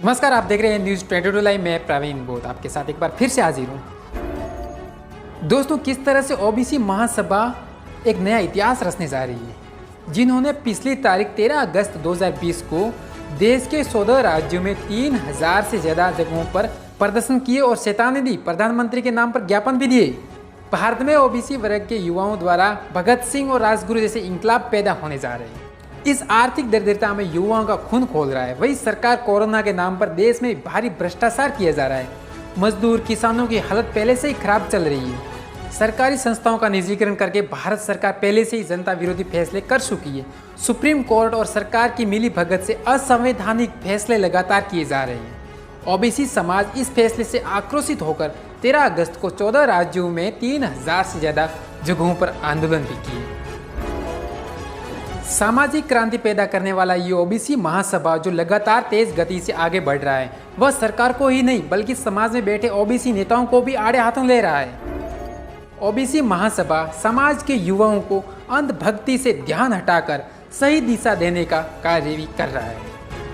नमस्कार, आप देख रहे हैं न्यूज़ 22 लाइव। मैं प्रवीण बोध आपके साथ एक बार फिर से हाजिर हूँ। दोस्तों, किस तरह से ओबीसी महासभा एक नया इतिहास रचने जा रही है, जिन्होंने पिछली तारीख 13 अगस्त 2020 को देश के 14 राज्यों में 3000 से ज़्यादा जगहों पर प्रदर्शन किए और चेतावनी दी, प्रधानमंत्री के नाम पर ज्ञापन भी दिए। भारत में ओबीसी वर्ग के युवाओं द्वारा भगत सिंह और राजगुरु जैसे इंकलाब पैदा होने जा रहे हैं। इस आर्थिक दरिद्रता में युवाओं का खून खोल रहा है। वही सरकार कोरोना के नाम पर देश में भारी भ्रष्टाचार किया जा रहा है। मजदूर किसानों की हालत पहले से ही खराब चल रही है। सरकारी संस्थाओं का निजीकरण करके भारत सरकार पहले से ही जनता विरोधी फैसले कर चुकी है। सुप्रीम कोर्ट और सरकार की मिली भगत से असंवैधानिक फैसले लगातार किए जा रहे हैं। ओबीसी समाज इस फैसले से आक्रोशित होकर 13 अगस्त को 14 राज्यों में 3000 से ज़्यादा जगहों पर आंदोलन भी किए। सामाजिक क्रांति पैदा करने वाला ये ओबीसी महासभा जो लगातार तेज गति से आगे बढ़ रहा है, वह सरकार को ही नहीं बल्कि समाज में बैठे ओबीसी नेताओं को भी आड़े हाथों ले रहा है। ओबीसी महासभा समाज के युवाओं को अंधभक्ति से ध्यान हटाकर सही दिशा देने का कार्य भी कर रहा है।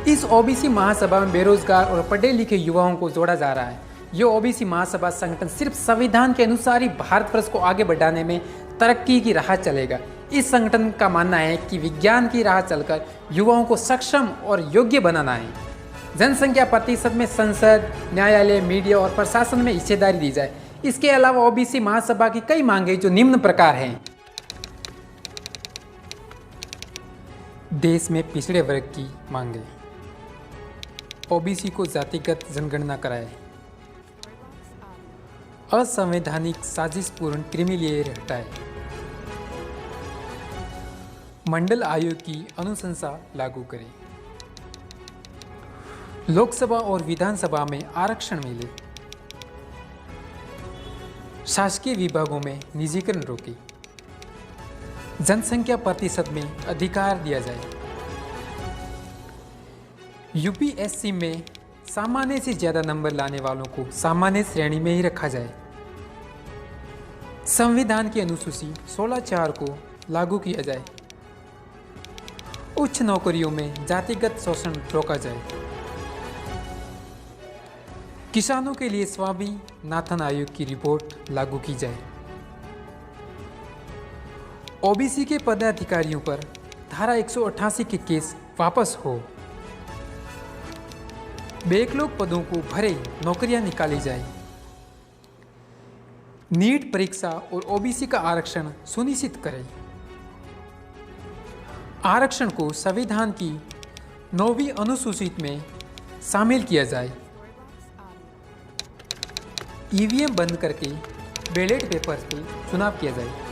इस ओबीसी महासभा में बेरोजगार और पढ़े लिखे युवाओं को जोड़ा जा रहा है। यह ओबीसी महासभा संगठन सिर्फ संविधान के अनुसार ही भारतवर्ष को आगे बढ़ाने में तरक्की की राह चलेगा। इस संगठन का मानना है कि विज्ञान की राह चलकर युवाओं को सक्षम और योग्य बनाना है। जनसंख्या प्रतिशत में संसद, न्यायालय, मीडिया और प्रशासन में हिस्सेदारी दी जाए। इसके अलावा ओबीसी महासभा की कई मांगे जो निम्न प्रकार हैं। देश में पिछड़े वर्ग की मांगे, ओबीसी को जातिगत जनगणना कराए, असंवैधानिक साजिशपूर्ण क्रीमी लेयर हटाए, मंडल आयोग की अनुशंसा लागू करें, लोकसभा और विधानसभा में आरक्षण मिले, शासकीय विभागों में निजीकरण रोके, जनसंख्या प्रतिशत में अधिकार दिया जाए, यूपीएससी में सामान्य से ज़्यादा नंबर लाने वालों को सामान्य श्रेणी में ही रखा जाए, संविधान की अनुसूची 16(4) को लागू किया जाए, उच्च नौकरियों में जातिगत शोषण रोका जाए, किसानों के लिए स्वामीनाथन आयोग की रिपोर्ट लागू की जाए, ओबीसी के पदाधिकारियों पर धारा 188 के केस वापस हो, बैकलॉग पदों को भरे नौकरियां निकाली जाए, नीट परीक्षा और ओबीसी का आरक्षण सुनिश्चित करें, आरक्षण को संविधान की 9वीं अनुसूची में शामिल किया जाए, ईवीएम बंद करके बैलेट पेपर से चुनाव किया जाए।